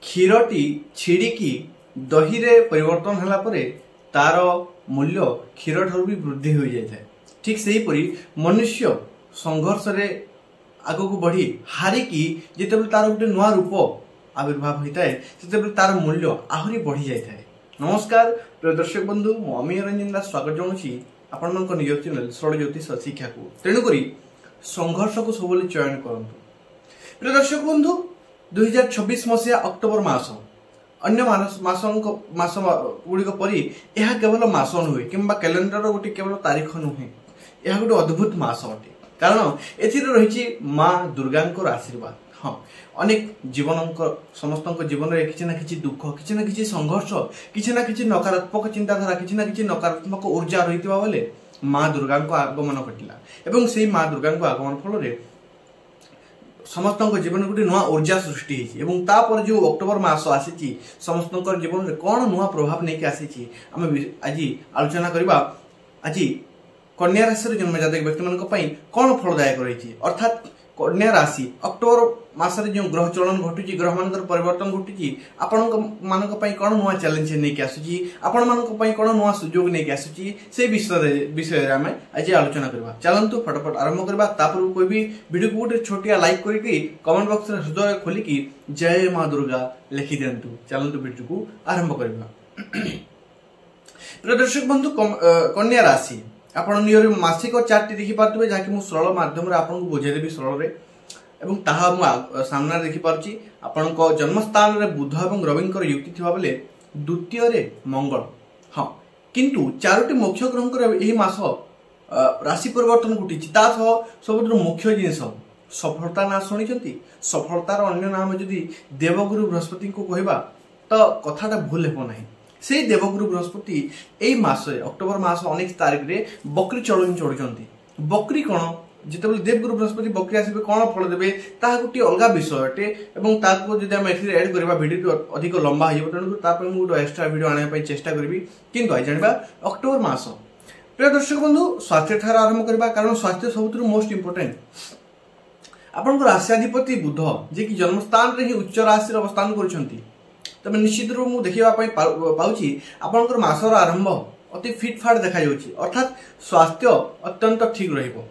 क्षीरटी छिड़िकी दही रे परिवर्तन होला परे तार मूल्य क्षीर ठार भी वृद्धि हो जाए। ठीक से ही परी मनुष्य संघर्ष रे आग को बढ़ी हारिकी जिते तार गोटे नुआ रूप आविर्भाव होता है से तार मूल्य आहरी बढ़ी जाए। नमस्कार प्रिय दर्शक बंधु, मु अमीय रंजन दास स्वागत जनाऊँगी आपण मान निज चैनल सरल ज्योतिष शिक्षा को। तेणुक संघर्ष को सब चयन करूँ। प्रिय दर्शक बंधु, 2026 मसीहा अक्टोबर मास अन्य मास गुड़िक परी यह केवल मास नुहे कि कैलेंडर गोटे केवल तारीख नुहे, यह गोटे अद्भुत मास अटे। कारण एथि माँ दुर्गा आशीर्वाद। हाँ, अनेक जीवन समस्त जीवन में किसी ना किसी दुख, किसी ना किसी संघर्ष, किसी ना किसी नकारात्मक चिंताधारा, किसी ना किसी नकारात्मक ऊर्जा रही बेले माँ दुर्गा आगमन घटला एवं से माँ दुर्गा आगमन फल समस्त जीवन गोटे नुआ ऊर्जा सृष्टि होती। तापर जो अक्टोबर मास आसी समस्त जीवन में कौन नुआ प्रभाव नहीं आसी आम आज आलोचना करवा। आज कन्या राशि जन्म जातक व्यक्ति मान कौन फलदायक रही, अर्थात कन्या राशि अक्टोबर मासरे जो ग्रह चलन घटुची, ग्रह मान परिवर्तन घटुची, आपण कौन नुआ चैलेंज नहीं आसूची, आपण मान कौन नुआ सुजोग नहीं आसूची, से विषय आम आज आलोचना करवा। चलतु फटाफट आरंभ करवा। तापर कोई भी वीडियो को गोटे छोटिया लाइक करके कमेंट बॉक्स में हृदय खोलिकी जय माँ दुर्गा लिखि दिंतु। चलतु वीडियो को आरंभ करवा। प्रिय दर्शक बंधु, कन्या राशि आपण नियर मासिक चार्ट देखि पार्थिबे, जाकि मु सरल माध्यम रे आपन को बुझाई देबी सरल रे एवं ताहा मु सामना देखि पारची। आपण को जन्म स्थान रे बुध एवं रविंकर युक्ति थिबा बेले द्वितीय रे मंगल। हां, किंतु चारोटी मुख्य ग्रहंकर एही मास राशि परिवर्तन घटिछि। ता सबुठ मुख्य जिनिस सफलता ना शुणिछंती। सफलतार अन्य नाम जदि देवगुरु बृहस्पति को कहबा तो कथाटा भूल हेबो नाही। से देवगुरु बृहस्पति एई मासे अक्टोबर मास 19 तारिख रे बकरी चलन चढ़ुचंती। बकरी कौन जिते देवगुरु बृहस्पति बकरी आसबे कौन फल देबे ताहा गोटे अलग विषय अटे एवं ताको जदि हम एथि ऐड करबा वीडियो अधिक लंबा हो तेणु तापर मु गोटे एक्स्ट्रा वीडियो आने पई चेष्टा करबी। किंतु आज जानबा अक्टोबर मास। प्रिय दर्शक बंधु, स्वास्थ्य ठार आरंभ करबा, कारण स्वास्थ्य सबुठ मोस्ट इंपोर्टेंट। आपन राशियाधिपति बुध जे कि जन्म स्थान रे ही उच्च राशि अवस्थान करछंती, तबे निश्चित रूप मु देखिबा पई पाउची आपनकर मासर आरंभ अति फिटफाट देखा जाउची, अर्थात स्वास्थ्य अत्यंत ठीक रहिबो,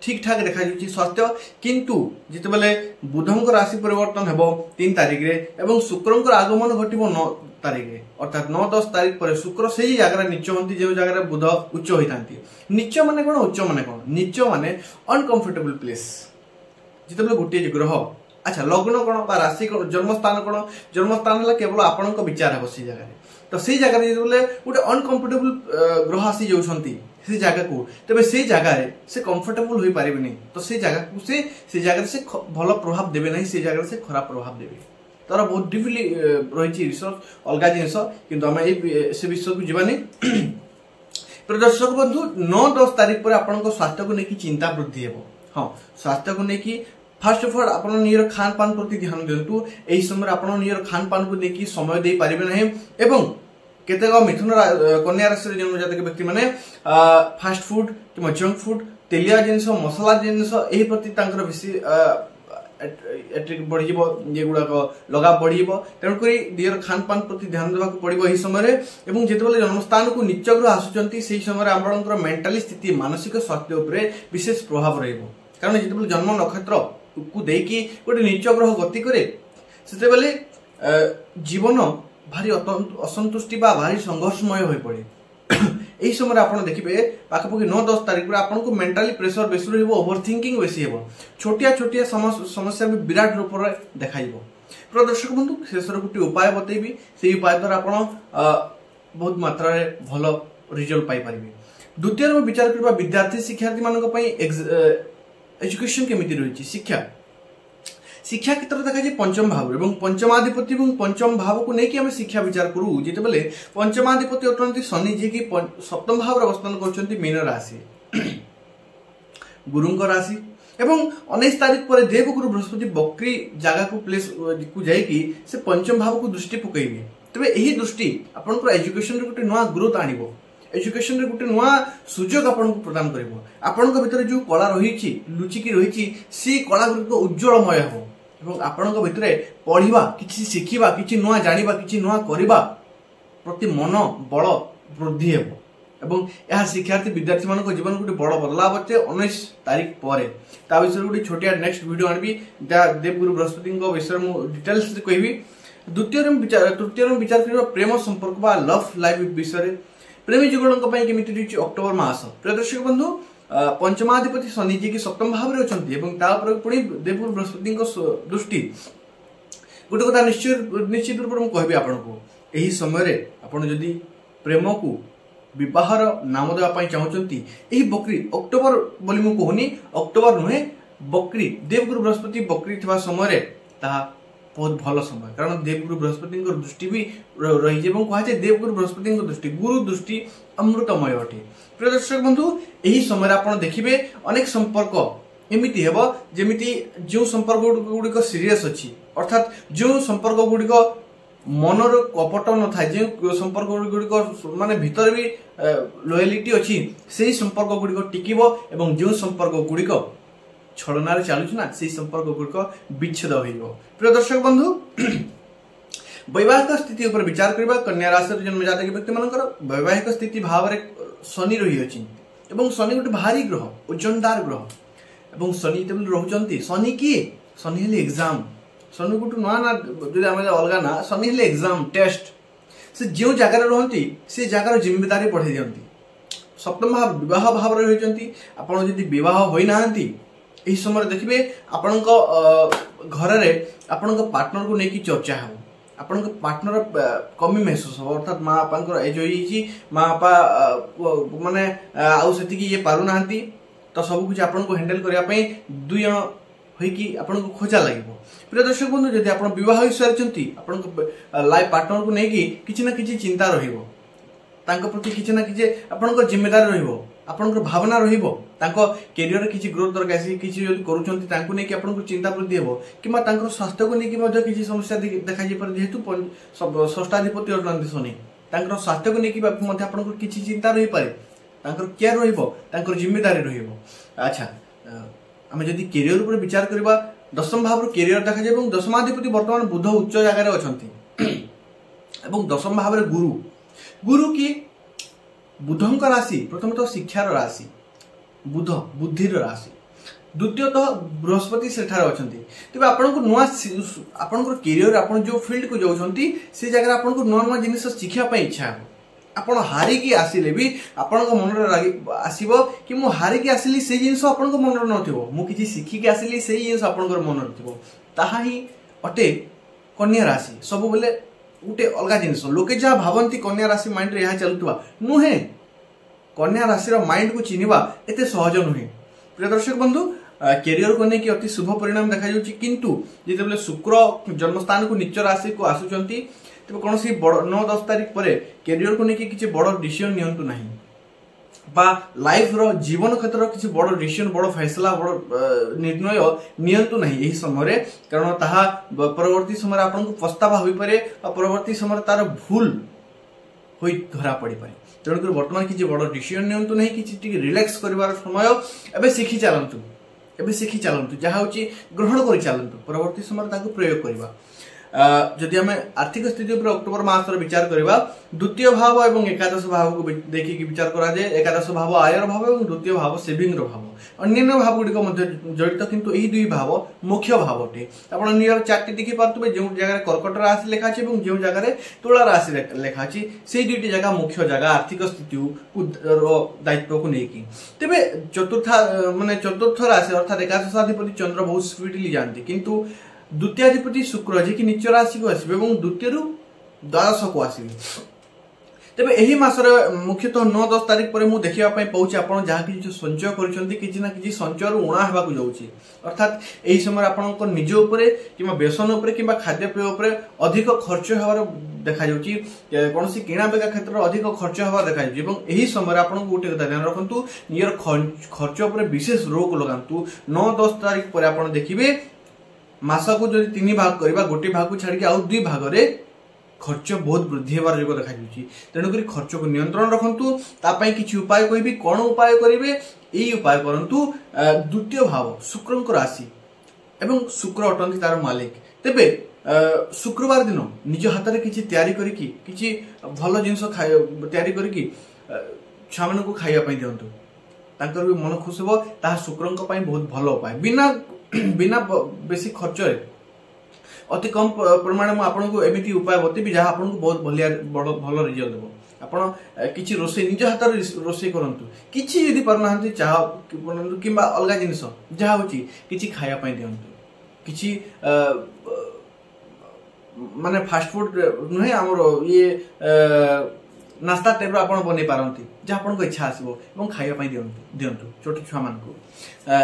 ठीक ठाक देखा जाउची स्वास्थ्य। किंतु जिते बेले बुधंकर राशि परिवर्तन हेबो 3 तारिख रे एवं शुक्रंकर आगमन घटिबो 9 तारिख रे, अर्थात 9-10 तारिख पर शुक्र से ही जगह नीच होती जो जगह बुध उच्च होइतांती। नीच माने कोन, उच्च माने कोन? नीच माने अनकंफर्टेबल प्लेस। जिते बेले गोटे ग्रह, अच्छा लग्न कौन बा राशि कौन, जन्मस्थान कौन, जन्मस्थान है केवल आपण विचार हे से जगह। तो से जगह गोटे अनकंफर्टेबल ग्रह आसी जाउछंती से जगह को, तबे से जगह से कंफर्टेबल होई पारिबे नहीं। तो से जगह को से जगह से भल प्रभाव देबे नहीं, से जगह से खराब प्रभाव देबे। तार बहुत डिफिकली रही रिसर्च अलग जिनस, किंतु आम से विषय को जीवानी। प्रदर्शक बंधु, 9-10 तारिख पर आपण स्वास्थ्य को लेकिन चिंता वृद्धि हेबो। हाँ, स्वास्थ्य को लेकिन फास्ट अफ ऑल आपण नियर खान पान प्रति ध्यान दिंतु। एही समय आपण नियर खान पान को लेकिन समय दे पारिबे नहीं एवं केतेक मिथुन कन्या राशि जन्म जातक व्यक्ति माने फास्ट फूड कि जंक फूड, तेलिया जिनिस, मसला जिनिस एही प्रति तांकर बेसी एट्रिक बढ़ी जीवो, जे गुडाक लगाव बढ़ी जीवो। तेणु करी नियर खान पान प्रति ध्यान देबा को पड़िबो एही समय रे। एवं जेतेबेले जन्मस्थान को नीच ग्रह आसुचंती सेही समय आपनकर मेंटली स्थिति, मानसिक स्वास्थ्य उपरे विशेष प्रभाव रहिबो। कारण जेतेबेले जन्म नक्षत्र को देकी गोटे नीच ग्रह गति करे सेते बेले जीवन भारी असंतुष्टि बा भारी संघर्षमय हो पड़े। यही समय आप देखिए पाखापाखि 9-10 तारिख आपन को मेंटली प्रेशर बेसी रहिबो, ओवर थिंकिंग बेसी हेबो, छोटिया छोटिया समस्या भी विराट रूप में देखाइबो। प्रदर्शक बंधु, शेष गोटे उपाय बतैबी, से उपाय द्वारा आप बहुत मात्रा रे भल रिजल्ट पाई परिबे। द्वितीय में विचार करबा विद्यार्थी शिक्षार्थी मानक पई एजुकेशन केमिति रही शिक्षा क्षेत्र देखा जाए पंचम भाव एवं पंचमाधिपति और पंचम भाव को लेकिन आम शिक्षा विचार करूँ जिते बेले पंचमाधिपति अटंती शनि जी की सप्तम भाव अवस्थान कर मीन राशि गुरु राशि एवं 19 तारिख पर देवगुरु बृहस्पति बकरी जगह को प्लेस को जाइकी से पंचम भाव को दृष्टि पकईबे। तेरे यही दृष्टि आपंकर एजुकेशन गोटे नुआ ग्रोथ आनिबो, एजुकेशन गोटे नुआ सुजोग आपन को प्रदान करिवो। आपन को भीतर जो कला रही लुचिकी रही सी कला गुरुक उज्जवलमय हो ଏବଂ ଆପଣଙ୍କ ଭିତରେ ପଢ଼ିବା, କିଛି ଶିଖିବା, କିଛି ନୂଆ ଜାଣିବା, କିଛି ନୂଆ କରିବା ପ୍ରତି ମନ ବଳ ବୃଦ୍ଧି ହେବ ଏବଂ ଏହା ଶିକ୍ଷାर्थୀ ବିଦ୍ୟାର୍ଥୀମାନଙ୍କ ଜୀବନ ଗୋଟେ ବଡ଼ ବଦଳାବ ଅଛି 19 ତାରିଖ ପରେ। ତା ବିଷୟରେ ଗୋଟେ ଛୋଟିଆ ନେକ୍ସଟ ଭିଡ଼ିଓ ଆଣିବି, ଯାହା ଦେବଗୁରୁ ବୃହସ୍ପତିଙ୍କ ବିଷୟରେ ମୁଁ ଡିଟେଲ୍ସରେ କହିବି। ତୃତୀୟରେ ମୁଁ ବିଚାର କରିବା ପ୍ରେମ ସମ୍ପର୍କ ବା ଲଭ୍ ଲାଇଫ୍ ବିଷୟରେ। ପ୍ରେମୀ ଯୁଗଳଙ୍କ ପାଇଁ କେମିତି ରହିଛି ଅକ୍ଟୋବର ମାସ। ପ୍ରିୟ ଦର୍ଶକ ବନ୍ଧୁ, ପଞ୍ଚମାଧିପତି ଶନି ଯିଏକି ସପ୍ତମ ଭାବରେ ଅଛନ୍ତି ଏବଂ ତାପରେ ପୁଣି ଦେବଗୁରୁ ବୃହସ୍ପତିଙ୍କ ଦୃଷ୍ଟି। ଗୋଟେ କଥା ନିଶ୍ଚିତ ରୂପରେ ମୁଁ କହିବି ଆପଣଙ୍କୁ, ଏହି ସମୟରେ ଆପଣ ଯଦି ପ୍ରେମକୁ ବିବାହର ନାମ ଦେବା ପାଇଁ ଚାହୁଁଛନ୍ତି, ଏହି ବକ୍ରି ଅକ୍ଟୋବର ବୋଲି ମୁଁ କହୁନି, ଅକ୍ଟୋବର ନୁହେଁ, ବକ୍ରି ଦେବଗୁରୁ ବୃହସ୍ପତି ବକ୍ରି ଥିବା ସମୟରେ ତାହା ବହୁତ ଭଲ ସମୟ। କାରଣ ଦେବଗୁରୁ ବୃହସ୍ପତିଙ୍କ ଦୃଷ୍ଟି ବି ରହିଛି ଏବଂ କୁହାଯାଏ ଦେବଗୁରୁ ବୃହସ୍ପତିଙ୍କ ଦୃଷ୍ଟି, ଗୁରୁ ଦୃଷ୍ଟି ଅମୃତମୟ ଅଟେ। ପ୍ରିୟ ଦର୍ଶକ ବନ୍ଧୁ, ଏହି ସମୟରେ ଆପଣ ଦେଖିବେ ଅନେକ ସମ୍ପର୍କ ଏମିତି ହେବ ଯେମିତି ଯେଉଁ ସମ୍ପର୍କ ଗୁଡ଼ିକ ସିରିୟସ୍ ଅଛି, ଅର୍ଥାତ୍ ଯେଉଁ ସମ୍ପର୍କ ଗୁଡ଼ିକ ମନର କପଟ ନଥାଏ, ଯେଉଁ ସମ୍ପର୍କ ଗୁଡ଼ିକ ମାନେ ଭିତରେ ବି ଲୟାଲିଟି ଅଛି, ସେହି ସମ୍ପର୍କ ଗୁଡ଼ିକ ଟିକିବ ଏବଂ ଯେଉଁ ସମ୍ପର୍କ ଗୁଡ଼ିକ ଛଳନାରେ ଚାଲୁଛି ନା, ସେହି ସମ୍ପର୍କ ଗୁଡ଼ିକ ବିଚ୍ଛେଦ ହୋଇଯିବ। ପ୍ରିୟ ଦର୍ଶକ ବନ୍ଧୁ, ବୈବାହିକ ସ୍ଥିତି ଉପରେ ବିଚାର କରିବା। କନ୍ୟା ରାଶିର ଜନ୍ମଜାତକ ବ୍ୟକ୍ତିମାନଙ୍କର ବୈବାହିକ ସ୍ଥିତି ଭାବରେ ଶନି ରହିଅଛି ଏବଂ ଶନି ଗୋଟେ ଭାରି ଗ୍ରହ, ଓଜନଦାର ଗ୍ରହ ଏବଂ ଶନି ଯେତେବେଳେ ରହୁଛନ୍ତି, ଶନି କିଏ? ଶନି ହେଲେ ଏକ୍ଜାମ। ଶନି ଗୋଟେ ନୂଆ ନା, ଯଦି ଆମେ ଅଲଗା ନା, ଶନି ହେଲେ ଏକ୍ଜାମ ଟେଷ୍ଟ। ସେ ଯେଉଁ ଜାଗାରେ ରୁହନ୍ତି ସେ ଜାଗାର ଜିମ୍ମେଦାରୀ ପଠାଇ ଦିଅନ୍ତି। ସପ୍ତମ ଭାବ ବିବାହ ଭାବରେ ରହିଛନ୍ତି। ଆପଣ ଯଦି ବିବାହ ହୋଇନାହାନ୍ତି, ଏହି ସମୟରେ ଦେଖିବେ ଆପଣଙ୍କ ଘରରେ ଆପଣଙ୍କ ପାର୍ଟନରକୁ ନେଇକି ଚର୍ଚ୍ଚା ହେବ। ଆପଣଙ୍କ ପାର୍ଟନର କମି ମେହସୁସ ହେବ, ଅର୍ଥାତ୍ ମା ବାପାଙ୍କର ଏଜ୍ ହୋଇଯାଇଛି, ମା ବାପା ମାନେ ଆଉ ସେତିକି ଇଏ ପାରୁନାହାନ୍ତି, ତ ସବୁକିଛି ଆପଣଙ୍କୁ ହ୍ୟାଣ୍ଡେଲ କରିବା ପାଇଁ ଦୁଇ ଜଣ ହୋଇକି ଆପଣଙ୍କୁ ଖୋଜା ଲାଗିବ। ପ୍ରିୟ ଦର୍ଶକ ବନ୍ଧୁ, ଯଦି ଆପଣ ବିବାହ ହୋଇସାରିଛନ୍ତି, ଆପଣଙ୍କ ଲାଇଫ୍ ପାର୍ଟନରକୁ ନେଇକି କିଛି ନା କିଛି ଚିନ୍ତା ରହିବ, ତାଙ୍କ ପ୍ରତି କିଛି ନା କିଛି ଆପଣଙ୍କ ଜିମ୍ମେଦାରୀ ରହିବ, ଆପଣଙ୍କର ଭାବନା ରହିବ। ତାଙ୍କ କ୍ୟାରିୟରରେ କିଛି ଗ୍ରୋଥ ଦରକାର, କିଛି ଯଦି କରୁଛନ୍ତି ତାଙ୍କୁ ନେଇକି ଆପଣଙ୍କୁ ଚିନ୍ତା ବୃଦ୍ଧି ହେବ, କିମ୍ବା ତାଙ୍କର ସ୍ୱାସ୍ଥ୍ୟକୁ ନେଇକି ମଧ୍ୟ କିଛି ସମସ୍ୟା ଦେଖାଯାଇପାରେ। ଯେହେତୁ ଷଷ୍ଠାଧିପତି ଅଟନ୍ତି ଶନି, ତାଙ୍କର ସ୍ୱାସ୍ଥ୍ୟକୁ ନେଇକି ମଧ୍ୟ ଆପଣଙ୍କର କିଛି ଚିନ୍ତା ରହିପାରେ, ତାଙ୍କର କେୟାର ରହିବ, ତାଙ୍କର ଜିମ୍ମେଦାରୀ ରହିବ। ଆଚ୍ଛା, ଆମେ ଯଦି କ୍ୟାରିୟର ଉପରେ ବିଚାର କରିବା, ଦଶମ ଭାବରୁ କ୍ୟାରିୟର ଦେଖାଯାଏ ଏବଂ ଦଶମାଧିପତି ବର୍ତ୍ତମାନ ବୁଧ ଉଚ୍ଚ ଜାଗାରେ ଅଛନ୍ତି ଏବଂ ଦଶମ ଭାବରେ ଗୁରୁ କି ବୁଧଙ୍କ ରାଶି, ପ୍ରଥମତଃ ଶିକ୍ଷାର ରାଶି, ବୁଧ ବୁଦ୍ଧିର ରାଶି, ଦ୍ୱିତୀୟତଃ ବୃହସ୍ପତି ସେଠାରେ ଅଛନ୍ତି। ତେବେ ଆପଣଙ୍କୁ ନୂଆ ଆପଣଙ୍କର କ୍ୟାରିୟର, ଆପଣ ଯେଉଁ ଫିଲ୍ଡକୁ ଯାଉଛନ୍ତି ସେ ଜାଗାରେ ଆପଣଙ୍କୁ ନୂଆ ନୂଆ ଜିନିଷ ଶିଖିବା ପାଇଁ ଇଚ୍ଛା ହେବ। ଆପଣ ହାରିକି ଆସିଲେ ବି ଆପଣଙ୍କ ମନରେ ଆସିବ କି ମୁଁ ହାରିକି ଆସିଲି, ସେଇ ଜିନିଷ ଆପଣଙ୍କ ମନରେ ନଥିବ। ମୁଁ କିଛି ଶିଖିକି ଆସିଲି, ସେଇ ଜିନିଷ ଆପଣଙ୍କର ମନରେ ଥିବ। ତାହା ହିଁ ଅଟେ କନ୍ୟା ରାଶି। ସବୁବେଳେ ଗୋଟେ ଅଲଗା ଜିନିଷ, ଲୋକେ ଯାହା ଭାବନ୍ତି କନ୍ୟା ରାଶି ମାଇଣ୍ଡରେ ଏହା ଚାଲୁଥିବା ନୁହେଁ। କନ୍ୟା ରାଶିର ମାଇଣ୍ଡକୁ ଚିହ୍ନିବା ଏତେ ସହଜ ନୁହେଁ। ପ୍ରିୟ ଦର୍ଶକ ବନ୍ଧୁ, କ୍ୟାରିୟରକୁ ନେଇକି ଅତି ଶୁଭ ପରିଣାମ ଦେଖାଯାଉଛି, କିନ୍ତୁ ଯେତେବେଳେ ଶୁକ୍ର ଜନ୍ମସ୍ଥାନକୁ ନିଚ ରାଶିକୁ ଆସୁଛନ୍ତି, ତେବେ କୌଣସି 9-10 ତାରିଖ ପରେ କ୍ୟାରିୟରକୁ ନେଇକି କିଛି ବଡ଼ ଡିସିସନ୍ ନିଅନ୍ତୁ ନାହିଁ, বা ଲାଇଫ୍ର ଜୀବନ କ୍ଷେତ୍ରର କିଛି ବଡ଼ ଡିସିସନ୍, ବଡ଼ ଫୈସଲା, ବଡ଼ ନିର୍ଣ୍ଣୟ ନିଅନ୍ତୁ ନାହିଁ ଏହି ସମୟରେ। କାରଣ ତାହା ପରବର୍ତ୍ତୀ ସମୟରେ ଆପଣଙ୍କୁ ପସ୍ତାବା ହୋଇପାରେ ବା ପରବର୍ତ୍ତୀ ସମୟରେ ତାର ଭୁଲ ହୋଇ ଧରା ପଡ଼ିପାରେ। ତେଣୁକରି ବର୍ତ୍ତମାନ କିଛି ବଡ଼ ଡିସିସନ୍ ନିଅନ୍ତୁ ନାହିଁ, କିଛି ଟିକେ ରିଲାକ୍ସ କରିବାର ସମୟ। ଏବେ ଶିଖି ଚାଲନ୍ତୁ, ଯାହା ହେଉଛି ଗ୍ରହଣ କରି ଚାଲନ୍ତୁ, ପରବର୍ତ୍ତୀ ସମୟରେ ତାକୁ ପ୍ରୟୋଗ କରିବା। ଯଦି ଆମେ ଆର୍ଥିକ ସ୍ଥିତି ଉପରେ ଅକ୍ଟୋବର ମାସରେ ବିଚାର କରିବା, ଦ୍ୱିତୀୟ ଭାବ ଏବଂ ଏକାଦଶ ଭାବକୁ ଦେଖିକି ବିଚାର କରାଯାଏ। ଏକାଦଶ ଭାବ ଆୟର ଭାବ ଏବଂ ଦ୍ୱିତୀୟ ଭାବ ସେଭିଂର ଭାବ। ଅନ୍ୟାନ୍ୟ ଭାବ ଗୁଡ଼ିକ ମଧ୍ୟ ଜଡ଼ିତ, କିନ୍ତୁ ଏହି ଦୁଇ ଭାବ ମୁଖ୍ୟ ଭାବ ଅଟେ। ଆପଣ ନିଜର ଚାର୍ଟଟି ଦେଖିପାରୁଥିବେ, ଯେଉଁ ଜାଗାରେ କର୍କଟ ରାଶି ଲେଖା ଅଛି ଏବଂ ଯେଉଁ ଜାଗାରେ ତୁଳା ରାଶି ଲେଖା ଅଛି, ସେଇ ଦୁଇଟି ଜାଗା ମୁଖ୍ୟ ଜାଗା ଆର୍ଥିକ ସ୍ଥିତିକୁ ଦାୟିତ୍ୱକୁ ନେଇକି। ତେବେ ଚତୁର୍ଥ ରାଶି ଅର୍ଥାତ୍ ଏକାଦଶାଧିପତି ଚନ୍ଦ୍ର ବହୁତ ସ୍ପିଡଲି ଯାଆନ୍ତି, କିନ୍ତୁ ଦ୍ୱିତୀୟାଧିପତି ଶୁକ୍ର ଯିଏକି ନିଚ ରାଶିକୁ ଆସିବେ ଏବଂ ଦ୍ୱିତୀୟରୁ ଦ୍ୱାଦଶକୁ ଆସିବେ। ତେବେ ଏହି ମାସରେ ମୁଖ୍ୟତଃ 9-10 ତାରିଖ ପରେ ମୁଁ ଦେଖିବା ପାଇଁ ପାଉଛି ଆପଣ ଯାହା କିଛି ସଞ୍ଚୟ କରିଛନ୍ତି, କିଛି ନା କିଛି ସଞ୍ଚୟରୁ ଉଣା ହେବାକୁ ଯାଉଛି। ଅର୍ଥାତ୍ ଏହି ସମୟରେ ଆପଣଙ୍କ ନିଜ ଉପରେ କିମ୍ବା ବେସନ ଉପରେ କିମ୍ବା ଖାଦ୍ୟପେୟ ଉପରେ ଅଧିକ ଖର୍ଚ୍ଚ ହେବାର ଦେଖାଯାଉଛି। କୌଣସି କିଣାବିକା କ୍ଷେତ୍ରରେ ଅଧିକ ଖର୍ଚ୍ଚ ହେବାର ଦେଖାଯାଉଛି ଏବଂ ଏହି ସମୟରେ ଆପଣଙ୍କୁ ଗୋଟେ କଥା ଧ୍ୟାନ ରଖନ୍ତୁ, ନିଜର ଖର୍ଚ୍ଚ ଉପରେ ବିଶେଷ ରୋକ ଲଗାନ୍ତୁ। 9-10 ତାରିଖ ପରେ ଆପଣ ଦେଖିବେ ମାସକୁ ଯଦି 3 ଭାଗ କରିବା, ଗୋଟିଏ ଭାଗକୁ ଛାଡ଼ିକି ଆଉ 2 ଭାଗରେ ଖର୍ଚ୍ଚ ବହୁତ ବୃଦ୍ଧି ହେବାର ଯୋଗ ଦେଖାଯାଉଛି। ତେଣୁକରି ଖର୍ଚ୍ଚକୁ ନିୟନ୍ତ୍ରଣ ରଖନ୍ତୁ। ତା ପାଇଁ କିଛି ଉପାୟ କହିବି, କ'ଣ ଉପାୟ କରିବେ? ଏହି ଉପାୟ କରନ୍ତୁ। ଦ୍ୱିତୀୟ ଭାବ ଶୁକ୍ରଙ୍କ ରାଶି, एवं शुक्र अटंती तार मालिक तेबे शुक्रवार दिन निज हाथ में किसी तैयारी करिकी किसी भल जिनस तैयारी करिकी छुआ मान खाइबा दिंतु तांकर भी मन खुश हो ता शुक्र बहुत भल उपाय बिना बिना बेसी खर्च अति कम परिमाण में आपको एमती उपाय बतेबी जहाँ आपको बहुत भल रिजल्ट देव आपण किसी रोषे निज हाथ रोषे करंतु किसी यदि परना चाह कि अलग जिनस जहाँ होची किसी खाइबा दिंतु किसी माने फास्ट फूड नुहे आमर ये नास्ता टाइप आप बन पारती जहाँ आपको इच्छा आसो और खाइबा दिंतु छोट छुआ मान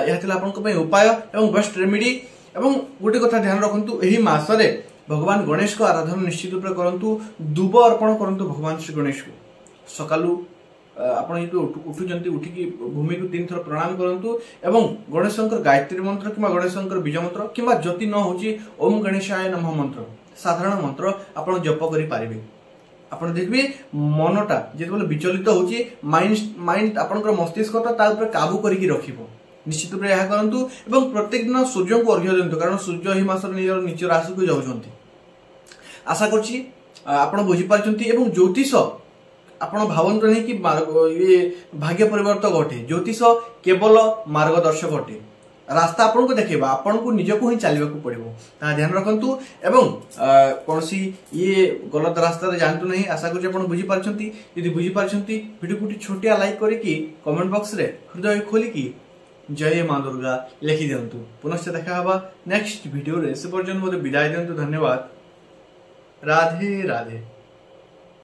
यह उपाय और बेस्ट रेमेडी एवं गोटे कथा ध्यान रखु यही मासरे भगवान गणेश को आराधना निश्चित रूप से करूँ दुब अर्पण करूँ भगवान श्री गणेश को सकालू आपण उठुंट उठिकी भूमि को 3 थर प्रणाम करूँ एवं गणेश गायत्री मंत्र कि गणेश बीज मंत्र कि जति न होची ओम गणेशाय नमः मंत्र साधारण मंत्र आपण जप करि पारिबे आपण देखबे मनटा जेतबेले विचलित होची माइंड आपनकर मस्तिष्क ता ऊपर काबू करिकी रखिबो निश्चित रूप यह करूँ एवं प्रत्येक दिन सूर्य को अर्घ्य दिंतु कारण सूर्य ही मास निज राशि को जाऊँच आशा करुच्ची आप बुझीपार एवं ज्योतिष आपण भावतु नहीं कि ये भाग्य परिवर्तक अटे ज्योतिष केवल मार्गदर्शक अटे रास्ता आपन को देखेबा आपन को निजको ही चलवा को पड़ो ता ध्यान रखंतु एवं कौन सी ये गलत रास्ता रे जानतु नहीं आशा करूँ आप बुझीपार यदि बुझीपार वीडियो को छोटिया लाइक करके कमेंट बॉक्स रे हृदय खोलिकी जय माँ दुर्गा लिखि दिंतु पुनश्च देखा हवा नेक्स्ट वीडियो रे से पर्यंत मोर विदाय दिंतु धन्यवाद राधे राधे।